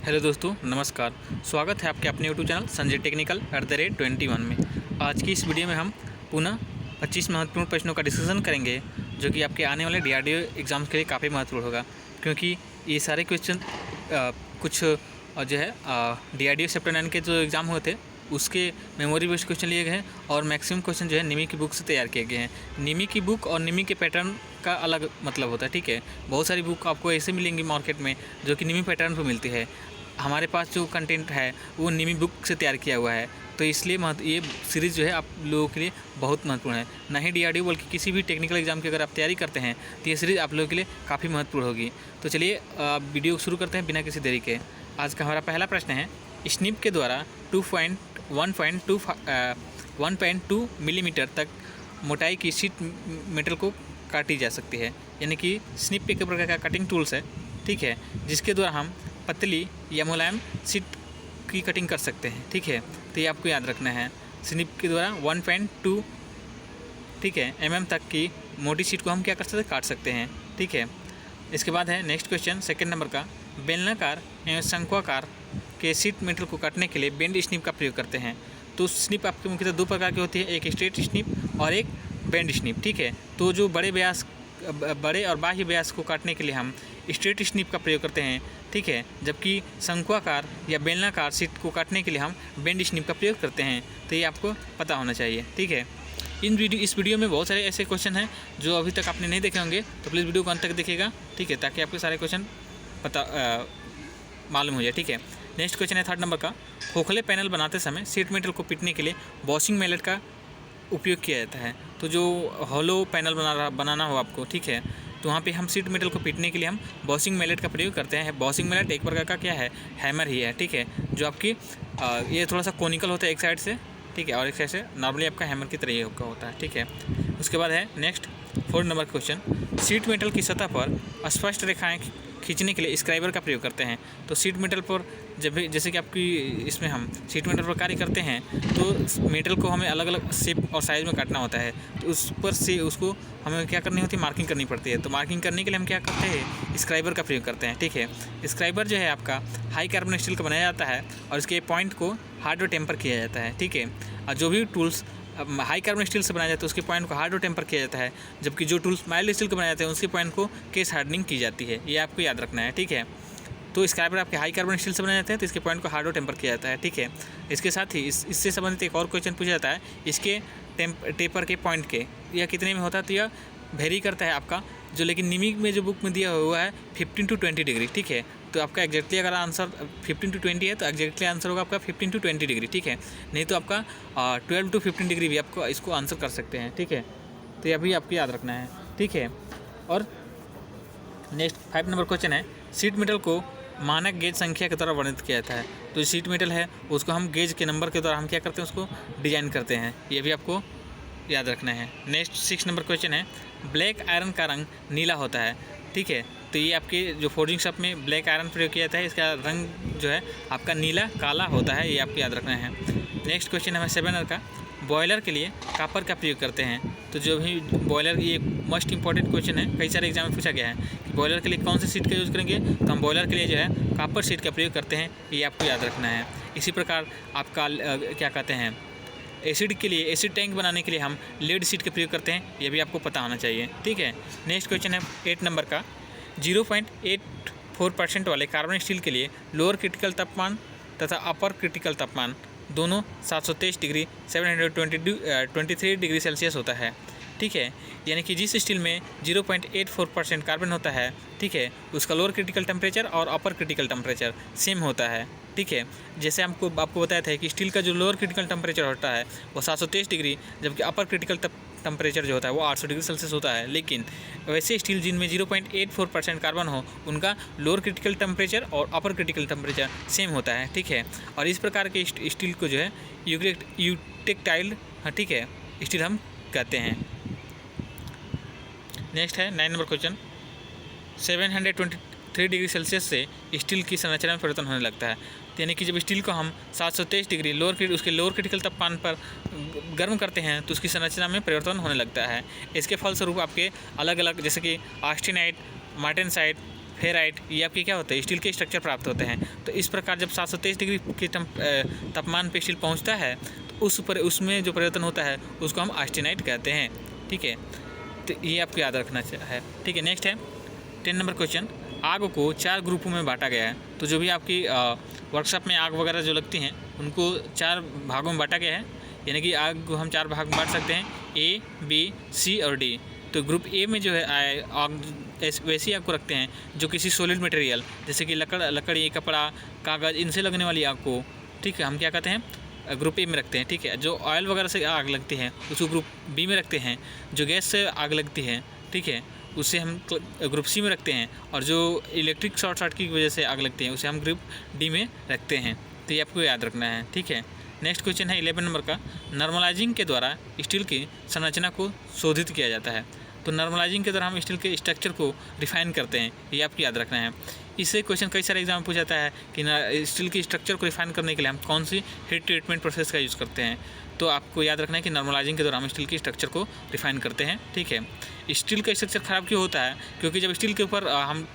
Hello दोस्तों, नमस्कार। स्वागत है आपके अपने यूट्यूब चैनल संजय टेक्निकल @21 में। आज की इस वीडियो में हम पुनः 25 महत्वपूर्ण प्रश्नों का डिस्कशन करेंगे, जो कि आपके आने वाले डीआरडीओ एग्ज़ाम के लिए काफ़ी महत्वपूर्ण होगा, क्योंकि ये सारे क्वेश्चन कुछ जो है डीआरडीओ चैप्टर 9 के जो एग्ज़ाम हुए थे उसके मेमोरी बेस्ड क्वेश्चन लिए गए हैं और मैक्सिमम क्वेश्चन जो है निमी की बुक से तैयार किए गए हैं। निमी की बुक और निमी के पैटर्न का अलग मतलब होता है, ठीक है। बहुत सारी बुक आपको ऐसे मिलेंगी मार्केट में जो कि निमी पैटर्न पर मिलती है। हमारे पास जो कंटेंट है वो निमी बुक से तैयार किया हुआ है, तो इसलिए ये सीरीज़ जो है आप लोगों के लिए बहुत महत्वपूर्ण है। ना ही डीआरडीओ बल्कि किसी भी टेक्निकल एग्जाम की अगर आप तैयारी करते हैं तो ये सीरीज़ आप लोगों के लिए काफ़ी महत्वपूर्ण होगी। तो चलिए वीडियो शुरू करते हैं बिना किसी देरी के। आज का हमारा पहला प्रश्न है, स्निप के द्वारा 1.2 मिलीमीटर तक मोटाई की शीट मेटल को काटी जा सकती है। यानी कि स्निप एक प्रकार का कटिंग टूल्स है, ठीक है, जिसके द्वारा हम पतली या मुलायम शीट की कटिंग कर सकते हैं, ठीक है। तो ये आपको याद रखना है। स्निप के द्वारा 1.2 ठीक है mm तक की मोटी शीट को हम क्या कर सकते हैं, काट सकते हैं, ठीक है। इसके बाद है नेक्स्ट क्वेश्चन, सेकंड नंबर का, बेलनाकार एवं शंक्वाकार के शीट मेटल को काटने के लिए बेंड स्निप का प्रयोग करते हैं। तो स्निप आपके मुख्यतः दो प्रकार की होती है, एक स्ट्रेट स्निप और एक बेंड स्निप, ठीक है। तो जो बड़े और बाह्य व्यास को काटने के लिए हम स्ट्रेट स्निप का प्रयोग करते हैं, ठीक है, जबकि शंक्वाकार या बेलनाकार शीट को काटने के लिए हम बेंड स्निप का प्रयोग करते हैं। तो ये आपको पता होना चाहिए, ठीक है। इस वीडियो में बहुत सारे ऐसे क्वेश्चन हैं जो अभी तक आपने नहीं देखे होंगे, तो प्लीज़ वीडियो को अंत तक देखिएगा, ठीक है, ताकि आपके सारे क्वेश्चन मालूम हो जाए, ठीक है। नेक्स्ट क्वेश्चन है थर्ड नंबर का, खोखले पैनल बनाते समय शीट मेटल को पीटने के लिए बॉसिंग मैलेट का उपयोग किया जाता है। तो जो हॉलो पैनल बनाना हो आपको, ठीक है, तो वहाँ पे हम शीट मेटल को पीटने के लिए हम बॉसिंग मैलेट का प्रयोग करते हैं। बॉसिंग मैलेट एक प्रकार का क्या है, हैमर ही है, ठीक है, जो आपकी ये थोड़ा सा कोनिकल होता है एक साइड से, ठीक है, और एक साइड से नॉर्मली आपका हैमर की तरह का होता है, ठीक है। उसके बाद है next fourth number question, sheet metal की सतह पर स्पष्ट रेखाएँ खींचने के लिए स्क्राइबर का प्रयोग करते हैं। तो शीट मेटल पर जब भी जैसे कि आपकी इसमें हम शीट मेटल पर कार्य करते हैं तो मेटल को हमें अलग अलग शेप और साइज़ में काटना होता है, तो उस पर से उसको हमें क्या करनी होती है, मार्किंग करनी पड़ती है। तो मार्किंग करने के लिए हम क्या करते हैं, स्क्राइबर का प्रयोग करते हैं, ठीक है। स्क्राइबर जो है आपका हाई कार्बन स्टील का बनाया जाता है और इसके पॉइंट को हार्ड टेम्पर किया जाता है, ठीक है। और जो भी टूल्स हाई कार्बन स्टील से बनाया जाता है उसके पॉइंट को हार्ड टेम्पर किया जाता है, जबकि जो टूल्स माइल्ड स्टील के बनाए जाते हैं उसके पॉइंट को केस हार्डनिंग की जाती है। ये आपको याद रखना है, ठीक है। तो स्क्राइबर आपके हाई कार्बन स्टील से बनाए जाते हैं, तो इसके पॉइंट को हार्ड टेम्पर किया जाता है, ठीक है। इसके साथ ही इससे संबंधित एक और क्वेश्चन पूछा जाता है, इसके टेपर के पॉइंट के यह कितने में होता है, तो यह वेरी करता है आपका जो, लेकिन निमी में जो बुक में दिया हुआ है 15 to 20 डिग्री, ठीक है। तो आपका एग्जैक्टली अगर आंसर 15 to 20 है तो एग्जैक्टली आंसर होगा आपका 15 to 20 डिग्री, ठीक है। नहीं तो आपका 12 to 15 डिग्री भी आपको इसको आंसर कर सकते हैं, ठीक है। तो यह भी आपको याद रखना है, ठीक है। और नेक्स्ट 5 नंबर क्वेश्चन है, शीट मेटल को मानक गेज संख्या के द्वारा वर्णित किया जाता है। तो शीट मेटल है उसको हम गेज के नंबर के द्वारा हम क्या करते हैं, उसको डिजाइन करते हैं, ये भी आपको याद रखना है। नेक्स्ट 6 नंबर क्वेश्चन है, ब्लैक आयरन का रंग नीला होता है, ठीक है। तो ये आपके जो फोर्जिंग शॉप में ब्लैक आयरन प्रयोग किया जाता है, इसका रंग जो है आपका नीला काला होता है, ये आपको याद रखना है। नेक्स्ट क्वेश्चन है 7 नंबर का, बॉयलर के लिए कापर का प्रयोग करते हैं। तो जो भी बॉयलर, ये मोस्ट इंपॉर्टेंट क्वेश्चन है, कई सारे एग्जाम में पूछा गया है कि बॉयलर के लिए कौन सी सीट का यूज़ करेंगे, तो हम बॉयलर के लिए जो है कापर सीट का प्रयोग करते हैं, ये आपको याद रखना है। इसी प्रकार आपका क्या कहते हैं, एसिड के लिए, एसिड टैंक बनाने के लिए हम लेड सीट का प्रयोग करते हैं, ये भी आपको पता होना चाहिए, ठीक है। नेक्स्ट क्वेश्चन है 8 नंबर का, 0.84% वाले कार्बन स्टील के लिए लोअर क्रिटिकल तापमान तथा अपर क्रिटिकल तापमान दोनों 723 डिग्री 723 डिग्री सेल्सियस होता है, ठीक है। यानी कि जिस स्टील में 0.84% कार्बन होता है, ठीक है, उसका लोअर क्रिटिकल टेम्परेचर और अपर क्रिटिकल टेम्परेचर सेम होता है, ठीक है। जैसे आपको बताया था कि स्टील का जो लोअर क्रिटिकल टेम्परेचर होता है वो 723 डिग्री, जबकि अपर क्रिटिकल टेम्परेचर जो होता है वो 800 डिग्री सेल्सियस होता है। लेकिन वैसे स्टील जिनमें 0.84% कार्बन हो उनका लोअर क्रिटिकल टेम्परेचर और अपर क्रिटिकल टेम्परेचर सेम होता है, ठीक है। और इस प्रकार के स्टील को जो है यूटेक्टाइल, ठीक है, स्टील हम कहते हैं। नेक्स्ट है 9 नंबर क्वेश्चन, 723 डिग्री सेल्सियस से स्टील की संरचना में परिवर्तन होने लगता है। यानी कि जब स्टील को हम 723 डिग्री उसके लोअर क्रिटिकल तापमान पर गर्म करते हैं तो उसकी संरचना में परिवर्तन होने लगता है। इसके फलस्वरूप आपके अलग अलग जैसे कि ऑस्टेनाइट, मार्टेनसाइट, फेराइट, ये आपके क्या होते हैं, स्टील के स्ट्रक्चर प्राप्त होते हैं। तो इस प्रकार जब 723 डिग्री के तापमान पे स्टील पहुंचता है तो उसमें जो परिवर्तन होता है उसको हम ऑस्टेनाइट कहते हैं। ठीक है, तो ये आपको याद रखना है। ठीक है, नेक्स्ट है 10 नंबर क्वेश्चन। आग को 4 ग्रुपों में बांटा गया है। तो जो भी आपकी वर्कशॉप में आग वगैरह जो लगती हैं उनको 4 भागों में बांटा गया है, यानी कि आग को हम 4 भाग में बांट सकते हैं, A, B, C और D। तो ग्रुप ए में जो है आग वैसी आग को रखते हैं जो किसी सॉलिड मटेरियल जैसे कि लकड़ी, कपड़ा, कागज़, इनसे लगने वाली आग को, ठीक है, हम क्या कहते हैं, ग्रुप ए में रखते हैं। ठीक है, जो ऑयल वगैरह से आग लगती है उसको ग्रुप बी में रखते हैं। जो गैस से आग लगती है, ठीक है, उसे हम ग्रुप सी में रखते हैं। और जो इलेक्ट्रिक शॉर्ट सर्किट की वजह से आग लगती है उसे हम ग्रुप डी में रखते हैं। तो ये आपको याद रखना है। ठीक है, नेक्स्ट क्वेश्चन है 11 नंबर का। नॉर्मलाइजिंग के द्वारा स्टील की संरचना को शोधित किया जाता है। तो नॉर्मलाइजिंग के द्वारा हम स्टील के स्ट्रक्चर को रिफाइन करते हैं, ये आपको याद रखना है। इससे क्वेश्चन कई सारे एग्जाम में पूछा जाता है कि स्टील की स्ट्रक्चर को रिफाइन करने के लिए हम कौन सी हीट ट्रीटमेंट प्रोसेस का यूज़ करते हैं। तो आपको याद रखना है कि नॉर्मलाइजिंग के दौरान हम स्टील की स्ट्रक्चर को रिफाइन करते हैं। ठीक है, स्टील का स्ट्रक्चर ख़राब क्यों होता है, क्योंकि जब स्टील के ऊपर हम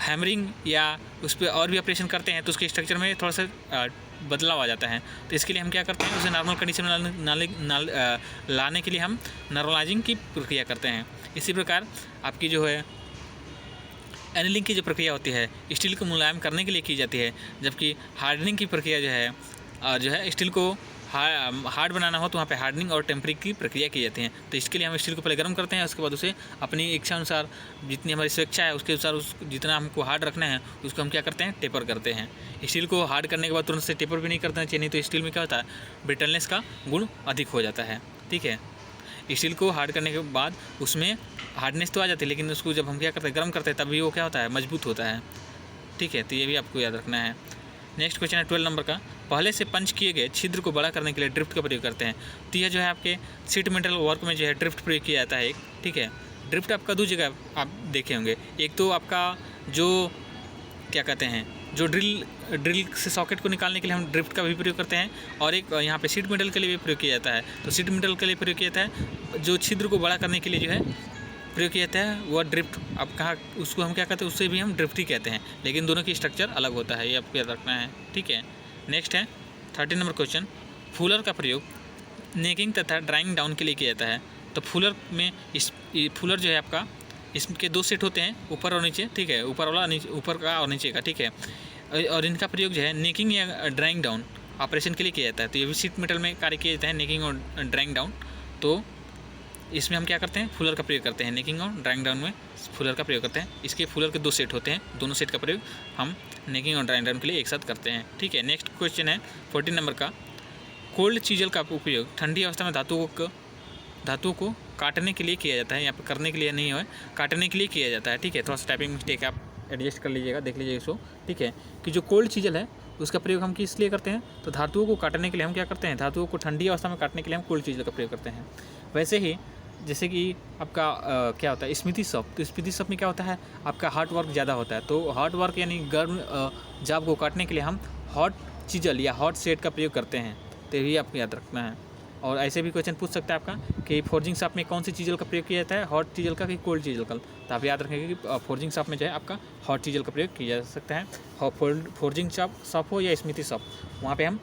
हैमरिंग या उस पर और भी ऑपरेशन करते हैं तो उसके स्ट्रक्चर में थोड़ा सा बदलाव आ जाता है। तो इसके लिए हम क्या करते हैं, उसे नॉर्मल कंडीशन में लाने के लिए हम नॉर्मलाइजिंग की प्रक्रिया करते हैं। इसी प्रकार आपकी जो है एनीलिंग की जो प्रक्रिया होती है स्टील को मुलायम करने के लिए की जाती है, जबकि हार्डनिंग की प्रक्रिया जो है स्टील को हार्ड बनाना हो तो वहाँ पे हार्डनिंग और टेम्परिंग की प्रक्रिया की जाती है। तो इसके लिए हम स्टील को पहले गर्म करते हैं, उसके बाद उसे अपनी इच्छा अनुसार, जितनी हमारी स्वेच्छा है उसके अनुसार जितना हमको हार्ड रखना है उसको हम क्या करते हैं, टेपर करते हैं। स्टील को हार्ड करने के बाद तुरंत से टेपर भी नहीं करना चाहिए, नहीं तो स्टील में क्या होता है, ब्रिटलनेस का गुण अधिक हो जाता है। ठीक है, स्टील को हार्ड करने के बाद उसमें हार्डनेस तो आ जाती है, लेकिन उसको जब हम क्या करते हैं, गर्म करते हैं, तभी वो क्या होता है, मजबूत होता है। ठीक है, तो ये भी आपको याद रखना है। नेक्स्ट क्वेश्चन है 12 नंबर का। पहले से पंच किए गए छिद्र को बड़ा करने के लिए ड्रिफ्ट का प्रयोग करते हैं। तो यह जो है आपके सीट मेटल वर्क में जो है ड्रिफ्ट प्रयोग किया जाता है एक। ठीक है, ड्रिफ्ट आपका 2 जगह आप देखे होंगे। एक तो आपका जो क्या कहते हैं, जो ड्रिल से सॉकेट को निकालने के लिए हम ड्रिफ्ट का भी प्रयोग करते हैं, और एक यहाँ पे सीट मेटल के लिए भी प्रयोग किया जाता है। तो सीट मेटल के लिए प्रयोग किया जाता है, जो छिद्र को बड़ा करने के लिए जो है प्रयोग किया जाता है वह ड्रिफ्ट। अब कहाँ उसको हम क्या कहते हैं, उससे भी हम ड्रिफ्ट ही कहते हैं, लेकिन दोनों की स्ट्रक्चर अलग होता है, ये आपको याद रखना है। ठीक है, नेक्स्ट है 13 नंबर क्वेश्चन। फूलर का प्रयोग नेकिंग तथा ड्राइंग डाउन के लिए किया जाता है। तो फूलर में फूलर जो है आपका, इसके 2 सेट होते हैं, ऊपर और नीचे। ठीक है, ऊपर वाला ऊपर का और नीचे का। ठीक है, और इनका प्रयोग जो है नेकिंग या ड्राइंग डाउन ऑपरेशन के लिए किया जाता है। तो ये भी सीट मेटल में कार्य किया जाता है, नेकिंग और ड्राइंग डाउन। तो इसमें हम क्या करते हैं, फूलर का प्रयोग करते हैं, नेकिंग और ड्राइंग डाउन में फूलर का प्रयोग करते हैं। इसके फूलर के 2 सेट होते हैं, दोनों सेट का प्रयोग हम नेकिंग और ड्राइंग डाउन के लिए एक साथ करते हैं। ठीक है, नेक्स्ट क्वेश्चन है 14 नंबर का। कोल्ड चीजल का उपयोग ठंडी अवस्था में धातुओं को काटने के लिए किया जाता है। यहाँ पर करने के लिए नहीं है, काटने के लिए किया जाता है। ठीक है, थोड़ा सा टाइपिंग मिस्टेक आप एडजस्ट कर लीजिएगा, देख लीजिए इसको। ठीक है, कि जो कोल्ड चीजल है उसका प्रयोग हम किस लिए करते हैं, तो धातुओं को काटने के लिए हम क्या करते हैं, धातुओं को ठंडी अवस्था में काटने के लिए हम कोल्ड चीजल का प्रयोग करते हैं। वैसे ही जैसे कि आपका क्या होता है, स्मृति शॉप। तो स्मृति शॉप में क्या होता है, आपका हार्ड वर्क ज़्यादा होता है। तो हार्ड वर्क यानी गर्म जाब को काटने के लिए हम हॉट चीजल या हॉट सेट का प्रयोग करते हैं। तो ये आपको याद रखना है। और ऐसे भी क्वेश्चन पूछ सकता है आपका कि फोर्जिंग शॉप में कौन सी चीजल का प्रयोग किया जाता है, हॉट चीजल का कि कोल्ड चीजल का। तो आप याद रखेंगे कि फोर्जिंग शॉप में जो है आपका हॉट चीजल का प्रयोग किया जा सकता है। फोर्जिंग शॉप हो या स्मृति शॉप, वहाँ पर हम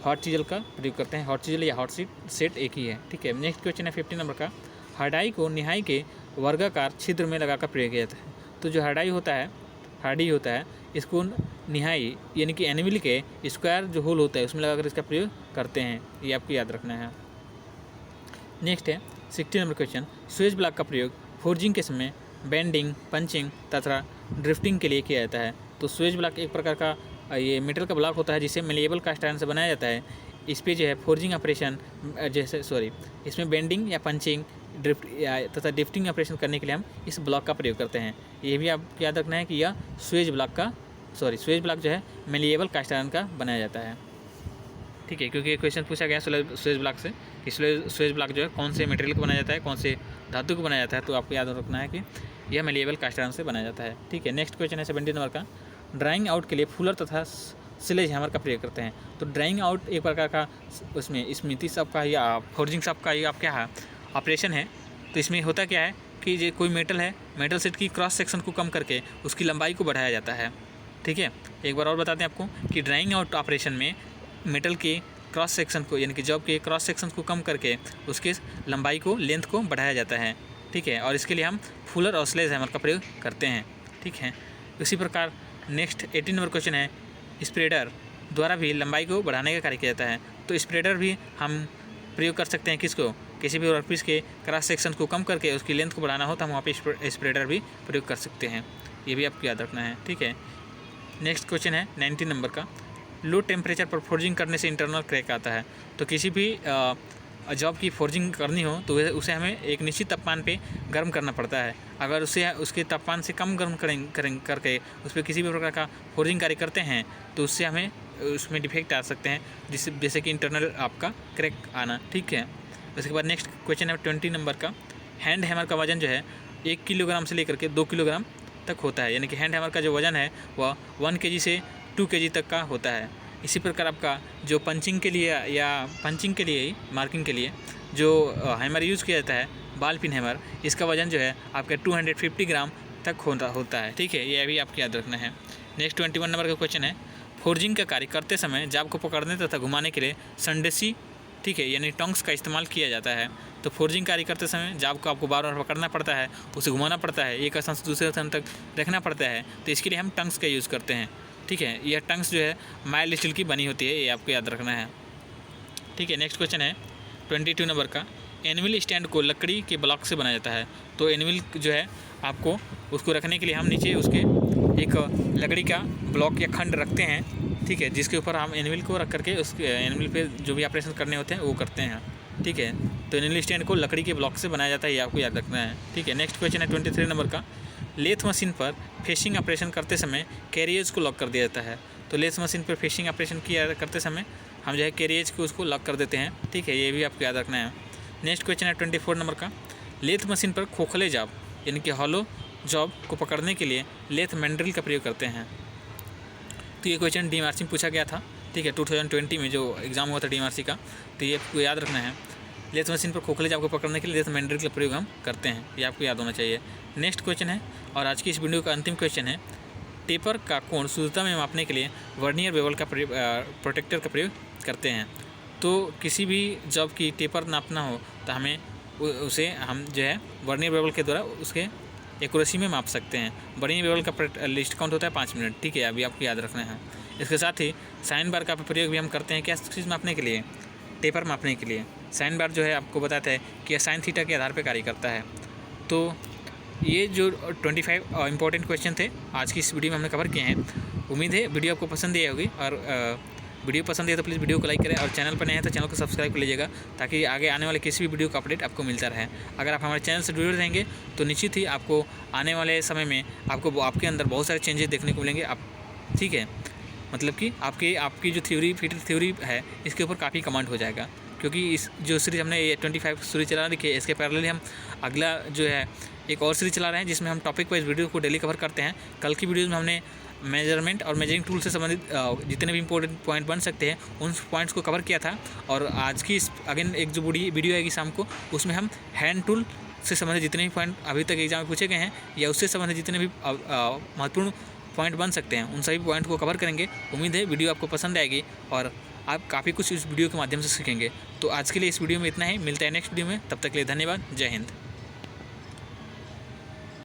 हॉट चीजल का प्रयोग करते हैं। हॉट चीजल या हॉट सेट एक ही है। ठीक है, नेक्स्ट क्वेश्चन है 15 नंबर का। हार्डाई को निहाई के वर्गाकार छिद्र में लगाकर प्रयोग किया जाता है। तो जो हार्डाई होता है इसको निहाई यानी कि एनिमल के स्क्वायर जो होल होता है उसमें लगाकर इसका प्रयोग करते हैं, ये आपको याद रखना है। नेक्स्ट है 16 नंबर क्वेश्चन। स्वेज ब्लॉक का प्रयोग फोर्जिंग के समय बेंडिंग, पंचिंग तथा ड्रिफ्टिंग के लिए किया जाता है। तो स्वेज ब्लॉक एक प्रकार का ये मेटल का ब्लॉक होता है जिसे मेलिएबल कास्ट आयरन से बनाया जाता है। इस पे जो है फोर्जिंग ऑपरेशन इसमें बेंडिंग या पंचिंग ड्रिफ्ट तथा ड्रिफ्टिंग ऑपरेशन करने के लिए हम इस ब्लॉक का प्रयोग करते हैं। ये भी आप याद रखना है कि यह स्वेज ब्लॉक जो है मेलिएबल कास्ट आयरन का बनाया जाता है। ठीक है, क्योंकि क्वेश्चन पूछा गया स्वेज ब्लॉक से कि स्वेज ब्लॉक जो है कौन से मटेरियल को बनाया जाता है, कौन से धातु को बनाया जाता है। तो आपको याद रखना है कि यह मेलिएबल कास्ट आयरन से बनाया जाता है। ठीक है, नेक्स्ट क्वेश्चन है 17 नंबर का। ड्राइंग आउट के लिए फूलर तथा स्लेज हैमर का प्रयोग करते हैं। तो ड्राइंग आउट एक प्रकार का उसमें स्मृति शॉप का या फोर्जिंग शॉप का ये आप क्या है ऑपरेशन है। तो इसमें होता क्या है कि कि ये कोई मेटल है, मेटल शीट की क्रॉस सेक्शन को कम करके उसकी लंबाई को बढ़ाया जाता है। ठीक है, एक बार और बताते हैं आपको कि ड्राइंग आउट ऑपरेशन में मेटल के क्रॉस सेक्शन को यानी कि जॉब के क्रॉस सेक्शन को कम करके उसके लंबाई को, लेंथ को बढ़ाया जाता है। ठीक है, और इसके लिए हम फुलर और स्लेज हैमर का प्रयोग करते हैं। ठीक है, इसी प्रकार नेक्स्ट 18 नंबर क्वेश्चन है, स्प्रेडर द्वारा भी लंबाई को बढ़ाने का कार्य किया जाता है। तो स्प्रेडर भी हम प्रयोग कर सकते हैं किसको, किसी भी वर्कपीस के क्रॉस सेक्शन को कम करके उसकी लेंथ को बढ़ाना हो तो हम वहाँ पे स्प्रेडर भी प्रयोग कर सकते हैं। ये भी आपको याद रखना है। ठीक है, नेक्स्ट क्वेश्चन है 19 नंबर का, लो टेम्परेचर पर फोर्जिंग करने से इंटरनल क्रैक आता है। तो किसी भी जॉब की फोर्जिंग करनी हो तो उसे हमें एक निश्चित तापमान पे गर्म करना पड़ता है। अगर उसे उसके तापमान से कम गर्म करके उस पर किसी भी प्रकार का फोर्जिंग कार्य करते हैं तो उससे हमें उसमें डिफेक्ट आ सकते हैं, जैसे कि इंटरनल आपका क्रैक आना। ठीक है, उसके बाद नेक्स्ट क्वेश्चन है 20 नंबर का, हैंड हैमर का वजन जो है 1 किलोग्राम से लेकर के 2 किलोग्राम तक होता है। यानी कि हैंड हैमर का जो वजन है वह 1 kg से 2 kg तक का होता है। इसी प्रकार आपका जो पंचिंग के लिए या पंचिंग के लिए, मार्किंग के लिए जो हैमर यूज़ किया जाता है, बॉल पिन हैमर, इसका वजन जो है आपका 250 ग्राम तक होता है। ठीक है, ये भी आपको याद रखना है। नेक्स्ट 21 नंबर का क्वेश्चन है, फोर्जिंग का कार्य करते समय जाब को पकड़ने तथा घुमाने के लिए संडेसी, ठीक है, यानी टोंग्स का इस्तेमाल किया जाता है। तो फोर्जिंग कार्य करते समय जाब को आपको बार बार पकड़ना पड़ता है, उसे घुमाना पड़ता है, एक स्थान से दूसरे स्थान तक रखना पड़ता है। तो इसके लिए हम टंग्स का यूज़ करते हैं। ठीक है, यह टंग्स जो है माइल्ड स्टील की बनी होती है, ये आपको याद रखना है। ठीक है, नेक्स्ट क्वेश्चन है 22 नंबर का, एनविल स्टैंड को लकड़ी के ब्लॉक से बनाया जाता है। तो एनविल जो है आपको उसको रखने के लिए हम नीचे उसके एक लकड़ी का ब्लॉक या खंड रखते हैं। ठीक है, जिसके ऊपर हम एनविल को रख करके उस एनविल पे जो भी ऑपरेशन करने होते हैं वो करते हैं। ठीक है, तो एनविल स्टैंड को लकड़ी के ब्लॉक से बनाया जाता है, ये आपको याद रखना है। ठीक है, नेक्स्ट क्वेश्चन है 23 नंबर का, लेथ मशीन पर फेशिंग ऑपरेशन करते समय कैरियर्स को लॉक कर दिया जाता है। तो लेथ मशीन पर फेशिंग ऑपरेशन किया करते समय हम जो है कैरियर्स को उसको लॉक कर देते हैं। ठीक है, ये भी आपको याद रखना है। नेक्स्ट क्वेश्चन है 24 नंबर का, लेथ मशीन पर खोखले जॉब यानी कि हॉलो जॉब को पकड़ने के लिए लेथ मैंड्रिल का प्रयोग करते हैं। तो ये क्वेश्चन DMRC में पूछा गया था। ठीक है, 2020 में जो एग्ज़ाम हुआ था DMRC का, तो ये आपको याद रखना है। लेथ मशीन पर खोखले जॉब को पकड़ने के लिए लेथ मैंड्रिल का प्रयोग हम करते हैं, ये आपको याद होना चाहिए। नेक्स्ट क्वेश्चन है और आज की इस वीडियो का अंतिम क्वेश्चन है, टेपर का कोण शुद्धता में मापने के लिए वर्नियर बेवल का प्रोटेक्टर का प्रयोग करते हैं। तो किसी भी जॉब की टेपर नापना हो तो हमें उसे हम जो है वर्नियर बेवल के द्वारा उसके एक्यूरेसी में माप सकते हैं। वर्नियर बेवल का लिस्ट काउंट होता है 5 मिनट। ठीक है, अभी आपको याद रखना है। इसके साथ ही साइन बार का प्रयोग भी हम करते हैं, क्या चीज़ मापने के लिए, टेपर मापने के लिए। साइन बार जो है आपको बताता है कि साइन थीटा के आधार पर कार्य करता है। तो ये जो 25 इंपॉर्टेंट क्वेश्चन थे आज की इस वीडियो में हमने कवर किए हैं। उम्मीद है वीडियो आपको पसंद आई होगी, और वीडियो पसंद है तो प्लीज़ वीडियो को लाइक करें, और चैनल पर नए हैं तो चैनल को सब्सक्राइब कर लीजिएगा ताकि आगे आने वाले किसी भी वीडियो का अपडेट आपको मिलता रहे। अगर आप हमारे चैनल से जुड़े रहेंगे तो निश्चित ही आपको आने वाले समय में आपके अंदर बहुत सारे चेंजेस देखने को मिलेंगे। आप ठीक है, मतलब कि आपकी जो थ्योरी है इसके ऊपर काफ़ी कमांड हो जाएगा, क्योंकि इस जो सीरीज़ हमने ये 25 सीरीज चला रखी है, इसके पैरेलली हम अगला जो है एक और सीरीज चला रहे हैं जिसमें हम टॉपिक वाइज वीडियो को डेली कवर करते हैं। कल की वीडियोज़ में हमने मेजरमेंट और मेजरिंग टूल से संबंधित जितने भी इंपॉर्टेंट पॉइंट बन सकते हैं उन पॉइंट्स को कवर किया था, और आज की अगेन एक जो वीडियो आएगी शाम को, उसमें हम हैंड टूल से संबंधित जितने भी पॉइंट अभी तक एग्जाम में पूछे गए हैं या उससे संबंधित जितने भी महत्वपूर्ण पॉइंट बन सकते हैं उन सभी पॉइंट को कवर करेंगे। उम्मीद है वीडियो आपको पसंद आएगी और आप काफ़ी कुछ इस वीडियो के माध्यम से सीखेंगे। तो आज के लिए इस वीडियो में इतना ही, मिलता है नेक्स्ट वीडियो में, तब तक के लिए धन्यवाद, जय हिंद।